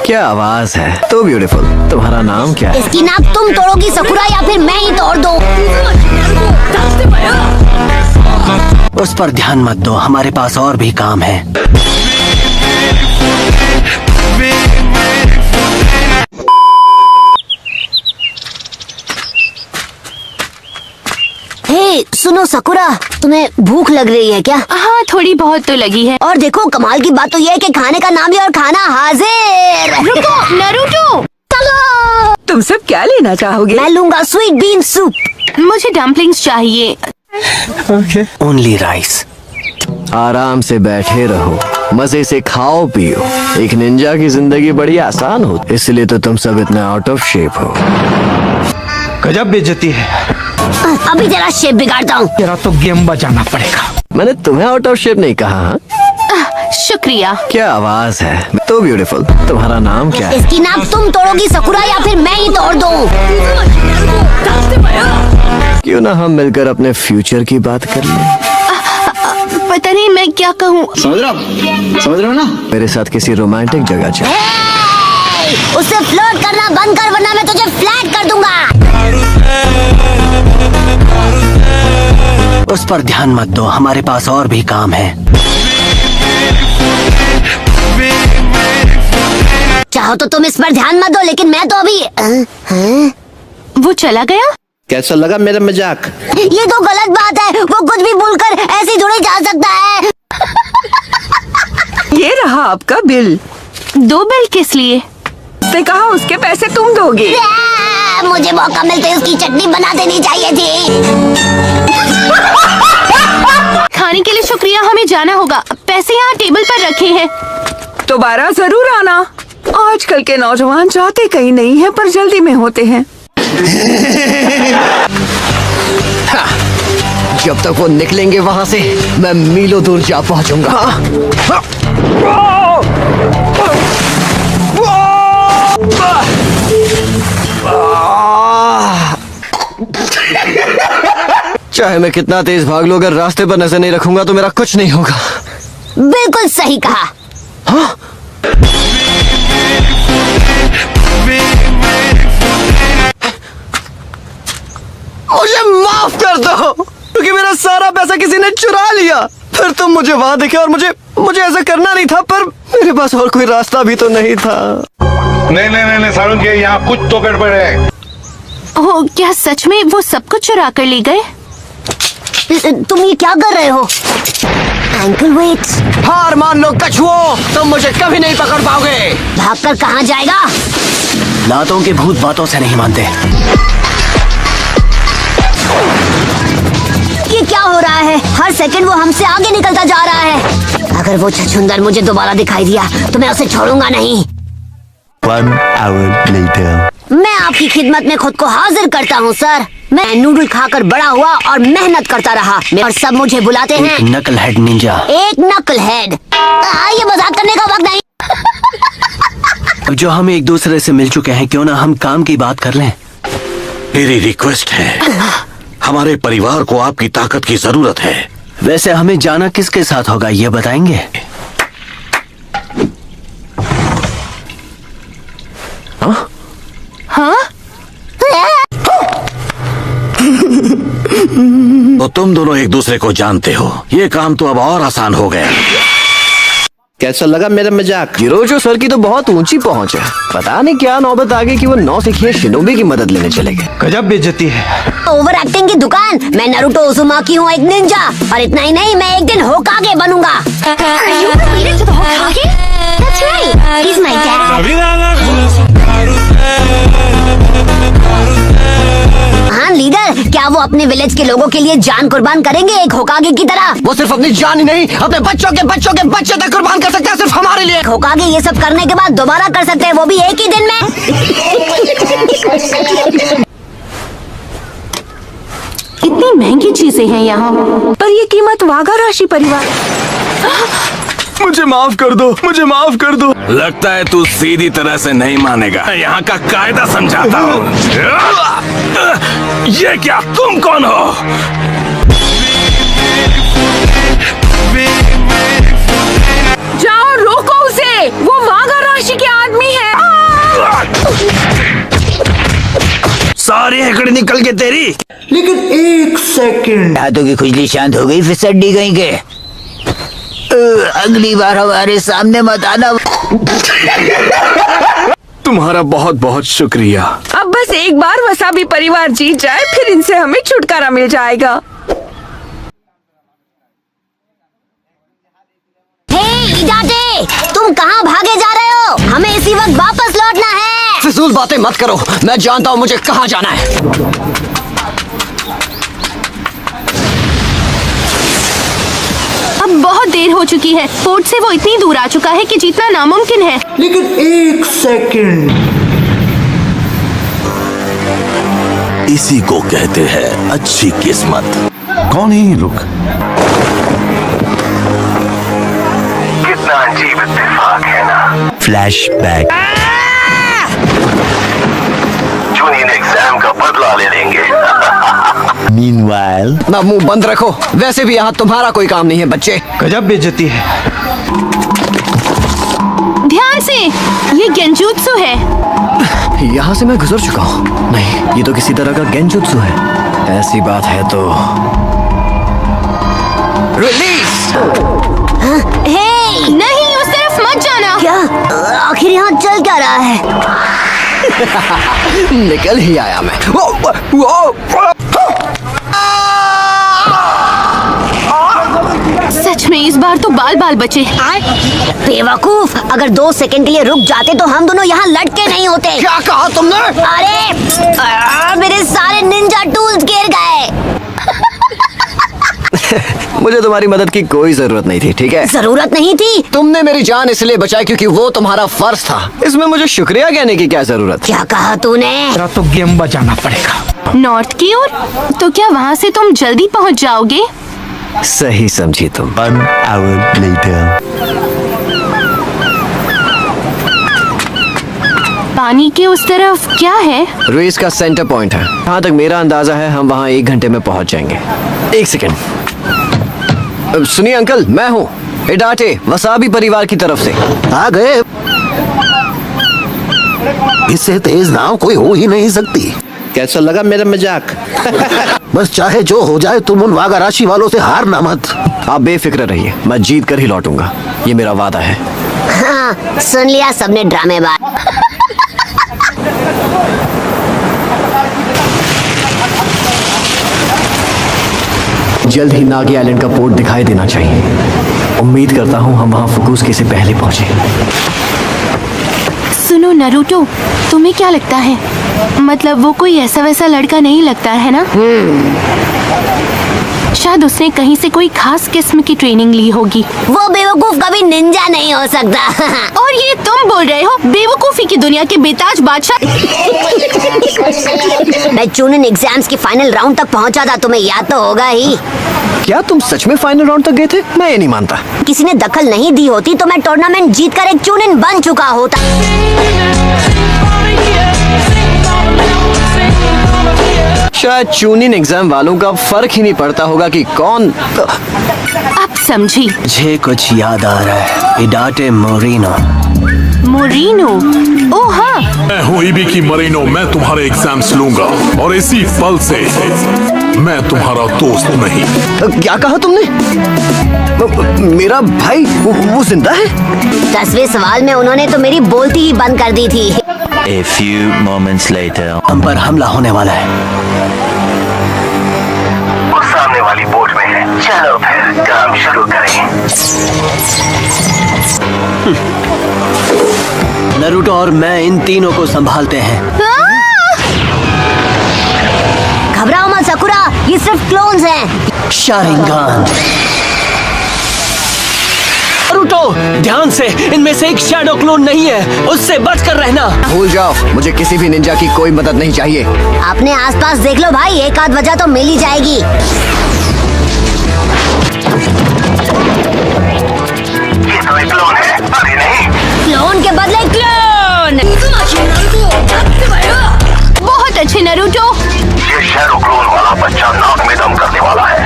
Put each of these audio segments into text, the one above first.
क्या आवाज है, तो ब्यूटीफुल। तुम्हारा नाम क्या है? इसकी नाक तुम तोड़ोगी सकुरा या फिर मैं ही तोड़ दूं? उस पर ध्यान मत दो, हमारे पास और भी काम है। हे सुनो सकुरा, तुम्हें भूख लग रही है क्या? हाँ थोड़ी बहुत तो लगी है। और देखो कमाल की बात तो ये है कि खाने का नाम भी और खाना हाजिर। रुको नरूटो, चलो। तुम सब क्या लेना चाहोगे? मैं लूंगा स्वीट बीन सूप। मुझे डम्पलिंग्स चाहिए। Only rice. आराम से बैठे रहो, मजे से खाओ पियो। एक निंजा की जिंदगी बड़ी आसान हो, इसलिए तो तुम सब इतना आउट ऑफ शेप हो। गजब बेइज्जती है। अभी जरा शेप बिगाड़ता हूँ। तेरा तो गेम बजाना पड़ेगा। मैंने तुम्हें आउट ऑफ शेप नहीं कहा। हाँ? शुक्रिया। क्या आवाज है, तो ब्यूटीफुल। तुम्हारा नाम क्या है? इसकी नाक तुम तोड़ोगी सकुरा या फिर मैं ही तोड़ दूं? क्यों ना हम मिलकर अपने फ्यूचर की बात कर लें? पता नहीं मैं क्या कहूँ। समझ रहे हो ना? मेरे साथ किसी रोमांटिक जगह चल। उससे फ्लर्ट करना बंद कर वरना मैं तुझे फ्लैट कर दूंगा। उस पर ध्यान मत दो, हमारे पास और भी काम है। चाहो तो तुम इस पर ध्यान मत दो, लेकिन मैं तो अभी वो चला गया। कैसा लगा मेरा मजाक? ये तो गलत बात है। वो कुछ भी बोलकर ऐसे जुड़े जा सकता है। ये रहा आपका बिल। 2 बिल किस लिए? उसने कहा उसके पैसे तुम दोगे। मुझे मौका मिलते उसकी चटनी बना देनी चाहिए थी। खाने के लिए शुक्रिया, हमें जाना होगा। पैसे यहाँ टेबल पर रखे हैं। दोबारा जरूर आना। आजकल के नौजवान जाते कहीं नहीं है पर जल्दी में होते हैं। जब तक वो निकलेंगे वहाँ से, मैं मीलों दूर जा पहुँचूंगा। चाहे मैं कितना तेज भाग लूं, अगर रास्ते पर नजर नहीं रखूंगा तो मेरा कुछ नहीं होगा। बिल्कुल सही कहा। हाँ? मुझे माफ कर दो, क्योंकि मेरा सारा पैसा किसी ने चुरा लिया। फिर तुम मुझे वहां दिखे और मुझे ऐसा करना नहीं था, पर मेरे पास और कोई रास्ता भी तो नहीं था। नहीं सारुण के यहाँ कुछ तो गड़बड़ है। ओह, क्या सच में वो सब कुछ चुरा कर ले गए? तुम ये क्या कर रहे हो? Ankle weights. हार मान लो कछुओं, तुम मुझे कभी नहीं पकड़ पाओगे। भागकर कहाँ जाएगा? लातों के भूत बातों से नहीं मानते। ये क्या हो रहा है? हर सेकंड वो हमसे आगे निकलता जा रहा है। अगर वो छछूंदर मुझे दोबारा दिखाई दिया तो मैं उसे छोड़ूंगा नहीं। 1 hour later. मैं आपकी खिदमत में खुद को हाजिर करता हूँ सर। मैं नूडल खाकर बड़ा हुआ और मेहनत करता रहा और सब मुझे बुलाते हैं नकल हेड निंजा। एक नकल हेड। ये मजाक करने का वक्त नहीं। अब जो हम एक दूसरे से मिल चुके हैं, क्यों ना हम काम की बात कर लें। मेरी रिक्वेस्ट है, हमारे परिवार को आपकी ताकत की जरूरत है। वैसे हमें जाना किसके साथ होगा, ये बताएंगे? हाँ? तो तुम दोनों एक दूसरे को जानते हो, ये काम तो अब और आसान हो गया। कैसा लगा मेरा मजाक? जिरोजो सर की तो बहुत ऊंची पहुंच है। पता नहीं क्या नौबत आ गई कि वो 9 सीखिए शिनोबी की मदद लेने चले गए। गजब बेइज्जती है। ओवर एक्टिंग की दुकान। मैं नारुतो उज़ुमाकी हूँ, एक निंजा। और इतना ही नहीं, मैं एक दिन होकागे बनूंगा। हाँ लीडर, क्या वो अपने विलेज के लोगों के लिए जान कुर्बान करेंगे एक होकागे की तरह? वो सिर्फ अपनी जान ही नहीं, अपने बच्चों के बच्चे तक कुर्बान कर सकता है, सिर्फ हमारे लिए। होकागे ये सब करने के बाद दोबारा कर सकते हैं, वो भी एक ही दिन में। इतनी महंगी चीजें हैं यहाँ, पर ये कीमत वाघा राशि परिवार। मुझे माफ कर दो, मुझे माफ कर दो। लगता है तू सीधी तरह से नहीं मानेगा। यहाँ का कायदा समझाता हूँ। ये क्या, तुम कौन हो? जाओ रोको उसे, वो वाघा राशि के आदमी है। खोपड़ी निकल के तेरी। लेकिन एक सेकंड, हाथों की खुजली शांत हो गई, फिसड्डी गई के अगली बार हमारे सामने मत आना। तुम्हारा बहुत बहुत शुक्रिया। अब बस एक बार वसाबी परिवार जीत जाए, फिर इनसे हमें छुटकारा मिल जाएगा। हे इडाटे, तुम कहाँ भागे जा रहे हो? हमें इसी वक्त वापस लौटना है। फिजूल बातें मत करो, मैं जानता हूँ मुझे कहाँ जाना है। अब बहुत देर हो चुकी है। पोर्ट से वो इतनी दूर आ चुका है कि जीतना नामुमकिन है। लेकिन एक सेकंड, इसी को कहते हैं अच्छी किस्मत। कौन है ये लोग? कितना अजीब इत्तेफाक है ना। फ्लैशबैक। जूनियर एग्जाम का बदला ले लेंगे। मीनवाइल। ना मुंह बंद रखो, वैसे भी यहाँ तुम्हारा कोई काम नहीं है बच्चे। गजब बेइज्जती है। ध्यान से, ये गेंजुत्सु है। यहाँ से मैं गुजर चुका हूँ। नहीं, ये तो किसी तरह का गेंजुत्सु है। ऐसी बात है तो रिलीज। हे नहीं, उस तरफ मत जाना। क्या आखिर यहाँ चल क्या रहा है? निकल ही आया मैं। सच में इस बार तो बाल बाल बचे। बेवकूफ, अगर 2 सेकंड के लिए रुक जाते तो हम दोनों यहाँ लटके नहीं होते। क्या कहा तुमने? अरे मेरे सारे निंजा टूल्स गिर गए। मुझे तुम्हारी मदद की कोई जरूरत नहीं थी, ठीक है? जरूरत नहीं थी? तुमने मेरी जान इसलिए बचाई क्योंकि वो तुम्हारा फर्ज था। इसमें मुझे शुक्रिया कहने की क्या जरूरत? क्या कहा तूने? तो गेम बजाना पड़ेगा। नॉर्थ की ओर? तो क्या वहाँ से तुम जल्दी पहुँच जाओगे? सही समझी तुम। 1 hour later. पानी के उस तरफ क्या है? रेस का सेंटर पॉइंट है। जहाँ तक मेरा अंदाजा है हम वहाँ 1 घंटे में पहुँच जाएंगे। 1 सेकंड। सुनिए अंकल, मैं हूँ इडाटे, वसाबी परिवार की तरफ से। आ गए। इससे तेज नाव कोई हो ही नहीं सकती। कैसा लगा मेरा मजाक? बस चाहे जो हो जाए, तुम उन वागा राशि वालों से हारना मत। आप बेफिक्र रहिए, मैं जीत कर ही लौटूंगा, ये मेरा वादा है। हाँ, सुन लिया सबने ड्रामेबाज। जल्द ही नागी आइलैंड का पोर्ट दिखाई देना चाहिए। उम्मीद करता हूँ हम वहाँ फुकुस्के से पहले पहुँचे। सुनो नरूटो, तुम्हें क्या लगता है? मतलब वो कोई ऐसा वैसा लड़का नहीं लगता है ना? शायद उसने कहीं से कोई खास किस्म की ट्रेनिंग ली होगी। वो बेवकूफ कभी निंजा नहीं हो सकता। और ये तुम बोल रहे हो बेवकूफी की दुनिया के बेताज बादशाह। मैं चूनिन एग्जाम्स के फाइनल राउंड तक पहुंचा था, तुम्हें याद तो होगा ही। क्या तुम सच में फाइनल राउंड तक गए थे? मैं ये नहीं मानता। किसी ने दखल नहीं दी होती तो मैं टूर्नामेंट जीतकर एक चूनिन बन चुका होता। शायद चूनिन एग्जाम वालों का फर्क ही नहीं पड़ता होगा कि कौन। अब समझी। मुझे कुछ याद आ रहा है। इडाटे मोरिनो। मोरिनो? ओह हाँ, मैं हूँ इबिकी मरीनो। मैं तुम्हारे एग्जाम्स लूंगा और इसी पल से मैं तुम्हारा दोस्त नहीं। क्या कहा तुमने? मेरा भाई वो जिंदा है? 10वें सवाल में उन्होंने तो मेरी बोलती ही बंद कर दी थी। A few moments later. हम पर हमला होने वाला है। वो सामने वाली बोट में है। चलो फिर काम शुरू करें। नरूटो और मैं इन तीनों को संभालते हैं। घबराओ मत सकुरा, ये सिर्फ क्लोन्स हैं। शारिंगान। नरूटो, ध्यान से, इनमें से एक शैडो क्लोन नहीं है, उससे बचकर रहना। भूल जाओ, मुझे किसी भी निंजा की कोई मदद नहीं चाहिए। अपने आसपास देख लो भाई, एक आध वजह तो मिल ही जाएगी। ये तो एक क्लोन है। अरे नहीं, क्लोन के बदले क्लोन। बहुत अच्छे नरूटो। ये शैडो क्लोन वाला बच्चा नाक में दम करने वाला है।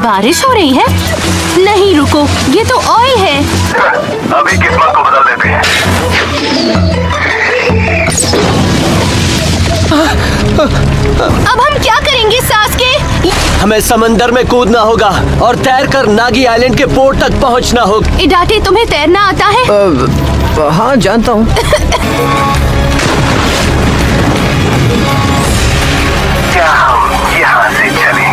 बारिश हो रही है? नहीं रुको, ये तो ऑयल है। अभी किस्मत को बदल देते हैं। अब हम क्या करेंगे सास्के? हमें समंदर में कूदना होगा और तैरकर नागी आइलैंड के पोर्ट तक पहुंचना होगा। इडाटे, तुम्हें तैरना आता है? हाँ जानता हूँ। क्या हम यहाँ से चले?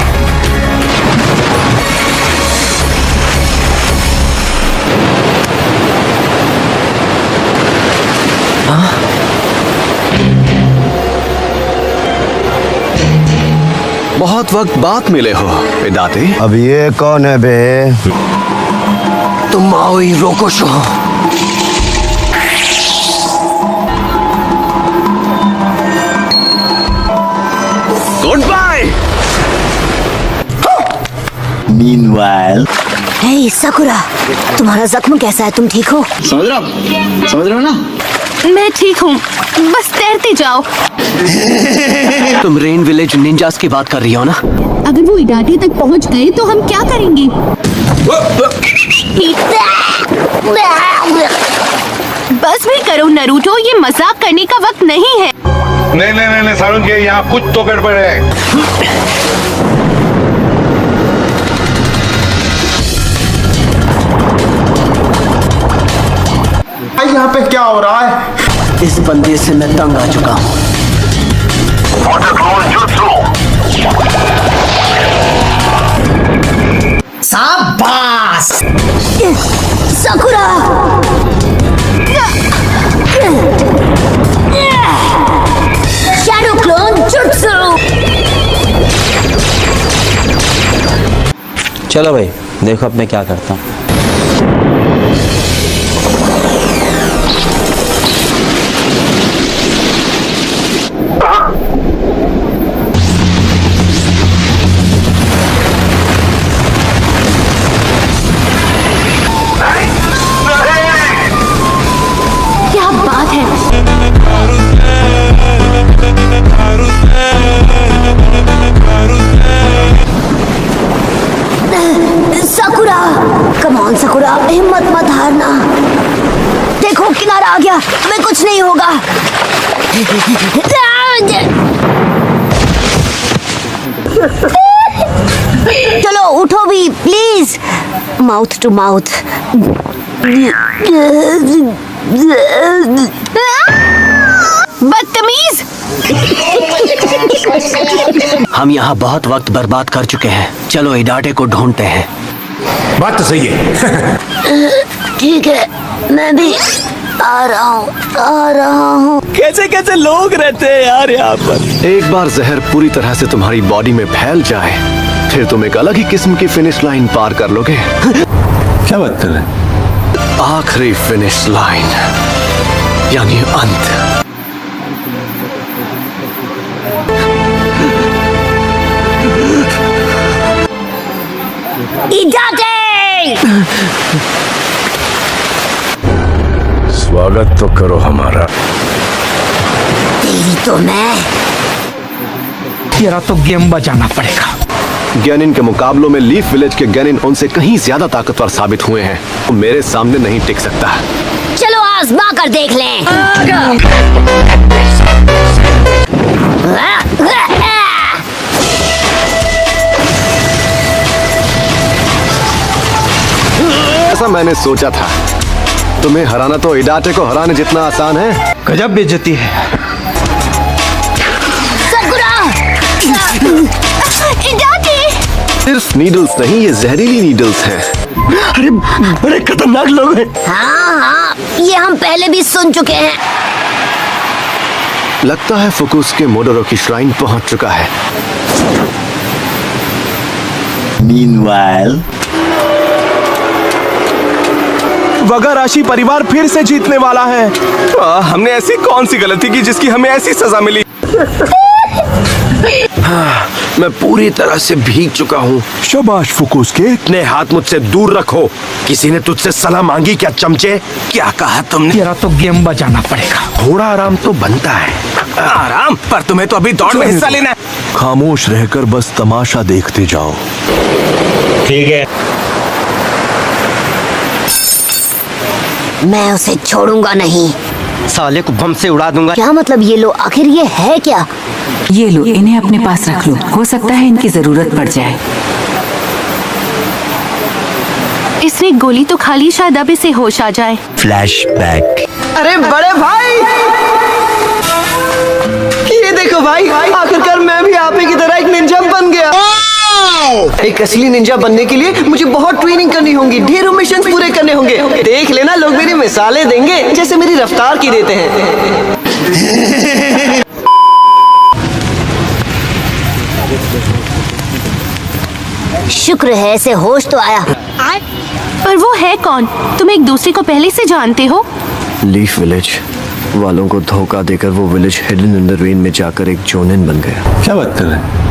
बहुत वक्त बाद मिले हो इडाटे। अब ये कौन है बे? तुम माओई रोकोशो हो। Good bye. Meanwhile, hey Sakura, तुम्हारा जख्म कैसा है? तुम ठीक हो? समझ रहे हो ना? मैं ठीक हूँ, बस तैरते जाओ। तुम रेन विलेज निंजास की बात कर रही हो ना? अगर वो इडाटे तक पहुँच गए तो हम क्या करेंगे? बस भी करो नरूटो, ये मजाक करने का वक्त नहीं है। नहीं सारुन के यहाँ कुछ तो गड़बड़ है। यहाँ पे क्या हो रहा है? इस बंदे से मैं तंग आ चुका हूँ। शाबाश! सकुरा! Shadow clone jutsu! चलो भाई देखो अब मैं क्या करता हूँ। क्या बात है? सकुरा! कम ऑन सकुरा, हिम्मत मत हारना। देखो किनारा आ गया, हमें कुछ नहीं होगा। चलो उठो भी प्लीज। Mouth to mouth. बदतमीज! हम यहाँ बहुत वक्त बर्बाद कर चुके हैं। चलो इडाटे को ढूंढते हैं। बात तो सही है। ठीक है, मैं भी आ रहा हूँ। कैसे कैसे लोग रहते हैं यार यहाँ पर। एक बार जहर पूरी तरह से तुम्हारी बॉडी में फैल जाए फिर तुम एक अलग ही किस्म की फिनिश लाइन पार कर लोगे। क्या बात कर रहे हैं? आखिरी फिनिश लाइन यानी अंत। इडाटे! स्वागत तो करो हमारा। तेरी तो मैं। तेरा तो गेम बजाना पड़ेगा। गैनिन के मुकाबलों में लीफ विलेज के गैनिन उनसे कहीं ज्यादा ताकतवर साबित हुए हैं। वो मेरे सामने नहीं टिक सकता। चलो आजमा कर देख लें। ऐसा मैंने सोचा था। तुम्हें हराना तो इडाटे को हराने जितना आसान है। गजब बेइज्जती है। सकुरा! इडाटे! सिर्फ नीडल्स नहीं, ये जहरीली नीडल्स हैं। अरे बड़े खतरनाक लोग हैं। हाँ, ये हम पहले भी सुन चुके हैं। लगता है फुकुस के मोडोरो की श्राइन पहुंच चुका है। Meanwhile, वगाराशी परिवार फिर से जीतने वाला है। हमने ऐसी कौन सी गलती की जिसकी हमें ऐसी सजा मिली? मैं पूरी तरह से भीग चुका हूँ। शाबाश फुकुस के। अपने हाथ मुझसे दूर रखो। किसी ने तुझसे सलाह मांगी क्या चमचे? क्या कहा तुमने? तेरा तो गेम बजाना पड़ेगा। थोड़ा आराम तो बनता है। आराम? पर तुम्हें तो अभी दौड़ में हिस्सा लेना है। खामोश रहकर बस तमाशा देखते जाओ। ठीक है। मैं उसे छोड़ूंगा नहीं। साले को बम से उड़ा दूंगा। क्या मतलब ये लो? आखिर ये है क्या? ये लो, इन्हें अपने पास रख लो, हो सकता है इनकी जरूरत पड़ जाए। इसने गोली तो खा ली, शायद अब इसे होश आ जाए। फ्लैशबैक। अरे बड़े भाई, ये देखो भाई, आखिरकार मैं भी आप ही की तरह एक निंजा बन गया। एक असली निंजा बनने के लिए मुझे बहुत ट्रेनिंग करनी होगी, ढेरों मिशन पूरे करने होंगे। देख लेना, लोग मेरी मिसालें देंगे जैसे मेरी रफ्तार की देते हैं। शुक्र है इसे होश तो आया। पर वो है कौन? तुम एक दूसरे को पहले से जानते हो? लीफ विलेज वालों को धोखा देकर वो village hidden in the rain में जाकर एक जोनिन बन गया। क्या बात कर रहे हैं?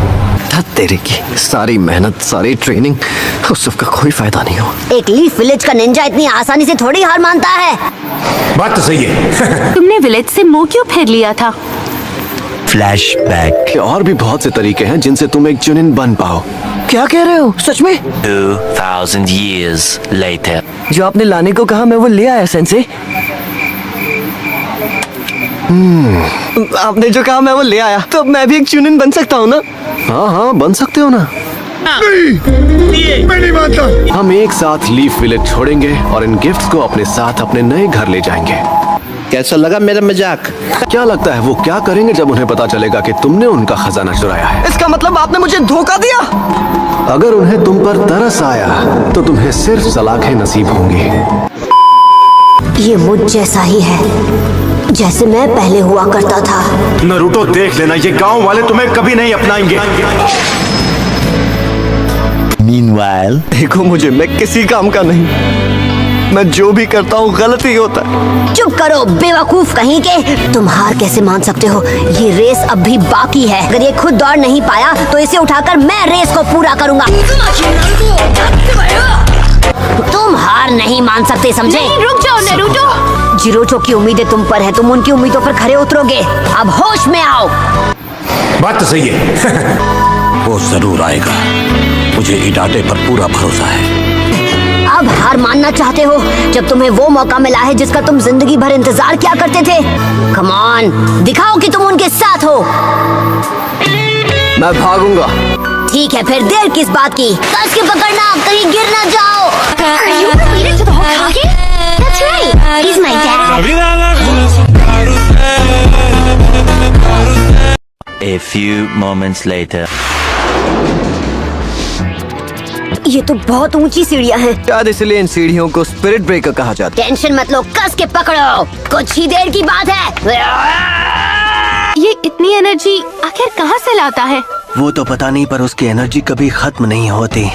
तेरे की सारी मेहनत, सारी ट्रेनिंग, उस सब का कोई फायदा नहीं हो। एक लीफ विलेज का निंजा इतनी आसानी से थोड़ी हार मानता है। बात तो सही है। तुमने विलेज से मुंह क्यों फेर लिया था? फ्लैशबैक। और भी बहुत से तरीके हैं जिनसे तुम एक जुनिन बन पाओ। क्या कह रहे हो? सच में? 2000 years later। जो आपने लाने को कहा मैं वो ले आया सेंसे। आपने जो कहा मैं वो ले आया, तो अब मैं भी एक जुनिन बन सकता हूँ ना? हाँ हाँ, बन सकते हो ना। मैं नहीं मानता। हम एक साथ लीफ विलेज छोड़ेंगे और इन गिफ्ट्स को अपने साथ अपने नए घर ले जाएंगे। कैसा लगा मेरा मजाक? क्या लगता है वो क्या करेंगे जब उन्हें पता चलेगा कि तुमने उनका खजाना चुराया है? इसका मतलब आपने मुझे धोखा दिया। अगर उन्हें तुम पर तरस आया तो तुम्हें सिर्फ सलाखें नसीब होंगी। ये मुझ जैसा ही है जैसे मैं पहले हुआ करता था। नरूटो देख लेना, ये गांव वाले तुम्हें कभी नहीं अपनाएंगे। Meanwhile। देखो मुझे, मैं किसी काम का नहीं। मैं जो भी करता हूँ गलत ही होता है। चुप करो बेवकूफ कहीं के। तुम हार कैसे मान सकते हो? ये रेस अब भी बाकी है। अगर ये खुद दौड़ नहीं पाया तो इसे उठाकर मैं रेस को पूरा करूंगा। तुम हार नहीं मान सकते, समझे? नहीं, रुक जाओ नारुतो। जिरोटो की उम्मीदें तुम पर है, तुम उनकी उम्मीदों पर खरे उतरोगे। अब होश में आओ। बात तो सही है। वो जरूर आएगा, मुझे इडाटे पर पूरा भरोसा है। अब हार मानना चाहते हो जब तुम्हें वो मौका मिला है जिसका तुम जिंदगी भर इंतजार किया करते थे? कम ऑन, दिखाओ कि तुम उनके साथ हो। मैं भागूंगा। ठीक है, फिर देर किस बात की? कस के पकड़ना, कहीं गिर ना जाओ। A few moments later। ये तो बहुत ऊंची सीढ़ियाँ हैं। शायद इसलिए इन सीढ़ियों को स्पिरिट ब्रेकर कहा जाता है। टेंशन मत लो, कस के पकड़ो, कुछ ही देर की बात है। ये इतनी एनर्जी आखिर कहाँ से लाता है? वो तो पता नहीं, पर उसकी एनर्जी कभी खत्म नहीं होती।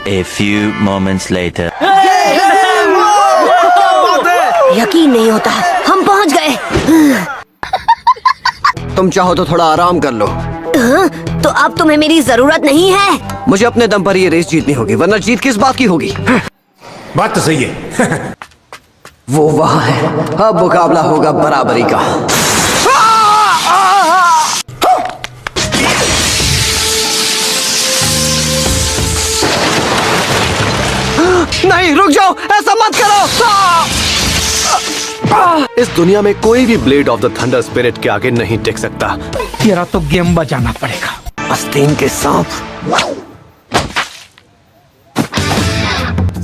A few moments later। यकीन नहीं होता, हम पहुंच गए। तुम चाहो तो थोड़ा आराम कर लो। तो अब तुम्हें मेरी जरूरत नहीं है। मुझे अपने दम पर ये रेस जीतनी होगी, वरना जीत किस बात की होगी? बात तो सही है। वो वहाँ है, अब मुकाबला होगा बराबरी का। नहीं, रुक जाओ, ऐसा मत करो। इस दुनिया में कोई भी blade of the thunder spirit के आगे नहीं टिक सकता। तेरा तो गेम बजाना पड़ेगा। आस्तीन के सांप।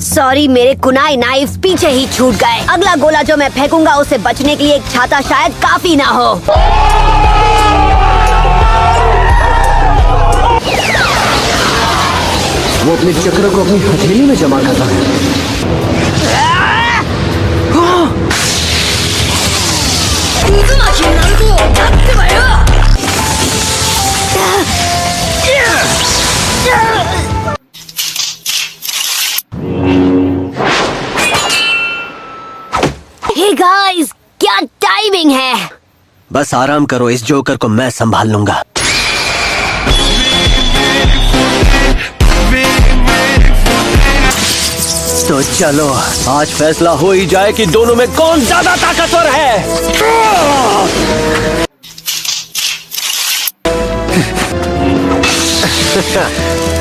सॉरी, मेरे कुनाई नाइफ्स पीछे ही छूट गए। अगला गोला जो मैं फेंकूंगा उसे बचने के लिए एक छाता शायद काफी ना हो। वो अपने चक्र को अपनी हथेली में जमा करता है। हे गाइस, क्या टाइमिंग है। बस आराम करो, इस जोकर को मैं संभाल लूंगा। तो चलो, आज फैसला हो ही जाए कि दोनों में कौन ज्यादा ताकतवर है।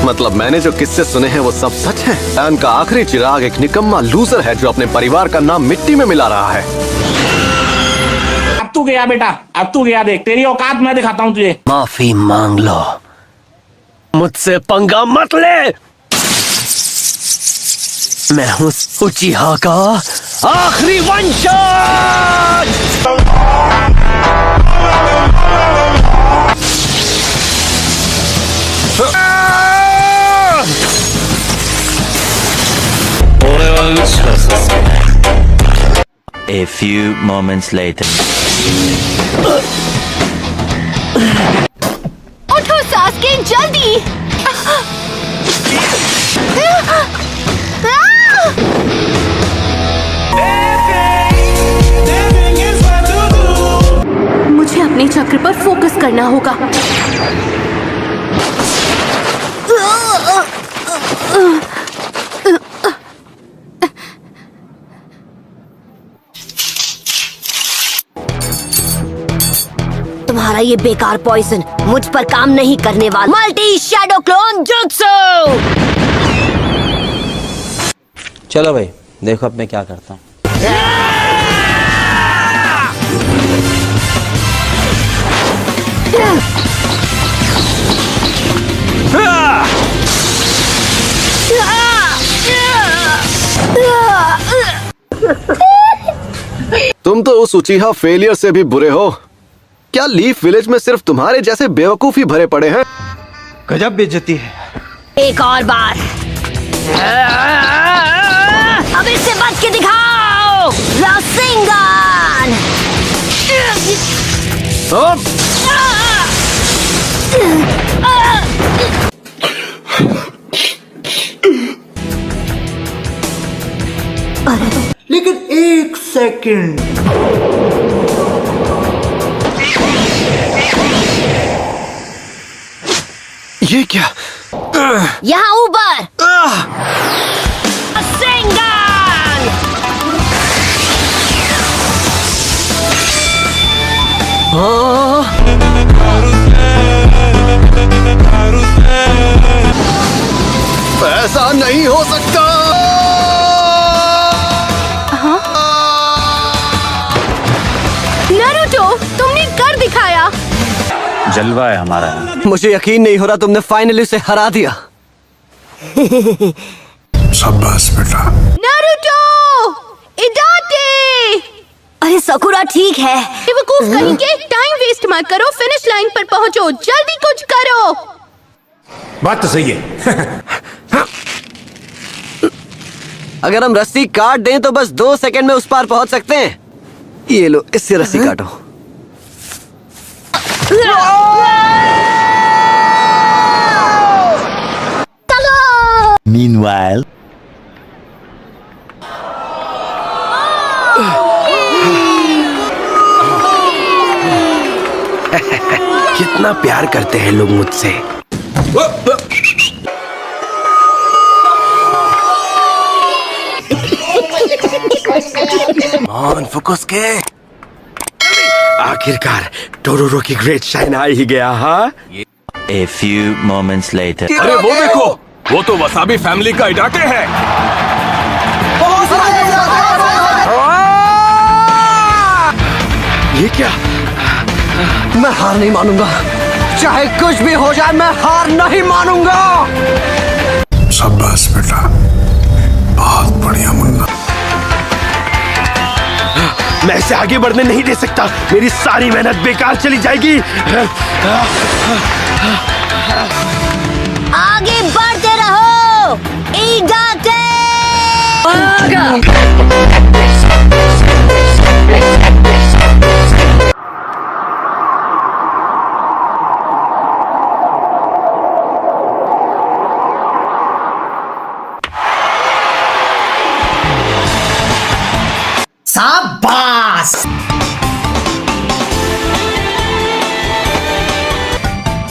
मतलब मैंने जो किस्से सुने हैं वो सब सच है। डैन का आखिरी चिराग एक निकम्मा लूजर है जो अपने परिवार का नाम मिट्टी में मिला रहा है। तू गया बेटा, अब तू गया, देख तेरी औकात मैं दिखाता हूँ तुझे। माफी मांग लो, मुझसे पंगा मत ले। मैं हूँ उचिहा का आखिरी वंशज। A few moments later. उठो सास्के, जल्दी। मुझे अपने चक्र पर फोकस करना होगा। तुम्हारा ये बेकार पॉइजन मुझ पर काम नहीं करने वाला। Multi shadow clone jutsu. चलो भाई, देखो अब मैं क्या करता हूँ। तुम तो उस उचीहा फेलियर से भी बुरे हो। क्या लीफ विलेज में सिर्फ तुम्हारे जैसे बेवकूफ ही भरे पड़े हैं? गजब बेइज्जती है। एक और बार। अब इससे बच के दिखाओ, रासिंगन। लेकिन एक सेकंड, ये क्या? यहाँ ऊपर। रासिंगन। ऐसा नहीं हो सकता। नारुतो, तुमने कर दिखाया। जलवा है हमारा। मुझे यकीन नहीं हो रहा तुमने फाइनली उसे हरा दिया। शाबाश बेटा। नारुतो, इडाटे। अरे सकुरा ठीक है। बेवकूफ कहेंगे, टाइम वेस्ट मत करो, फिनिश लाइन पर पहुंचो, जल्दी कुछ करो। बात तो सही है। अगर हम रस्सी काट दें तो बस 2 सेकंड में उस पार पहुंच सकते हैं। ये लो, इससे रस्सी काटो। Meanwhile. कितना प्यार करते हैं लोग मुझसे। फोकस के। आखिरकार टोरोरो की ग्रेट शाइन आ ही गया। हाँ, A few moments later. अरे वो देखो, वो तो वसाबी फैमिली का इडाटे है। ये क्या? मैं हार नहीं मानूंगा, चाहे कुछ भी हो जाए, मैं हार नहीं मानूंगा। शाबाश बेटा, बहुत बढ़िया मुन्ना। मैं इसे आगे बढ़ने नहीं दे सकता। मेरी सारी मेहनत बेकार चली जाएगी। आगे बढ़ते रहो, इडाटे।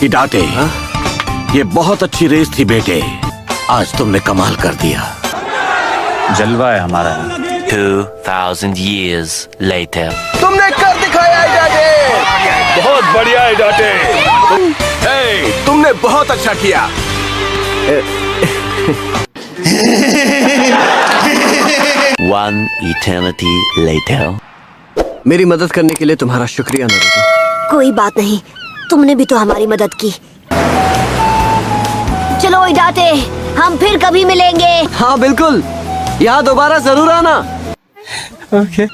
इडाटे, ये बहुत अच्छी रेस थी बेटे। आज तुमने कमाल कर दिया। जलवा है हमारा। 2000 years later. तुमने कर दिखाया इडाटे। बहुत बढ़िया इडाटे। तुमने बहुत अच्छा किया। One eternity later. मेरी मदद करने के लिए तुम्हारा शुक्रिया नारुतो। कोई बात नहीं, तुमने भी तो हमारी मदद की। चलो इडाते, हम फिर कभी मिलेंगे। हाँ बिल्कुल, यहाँ दोबारा जरूर आना। ओके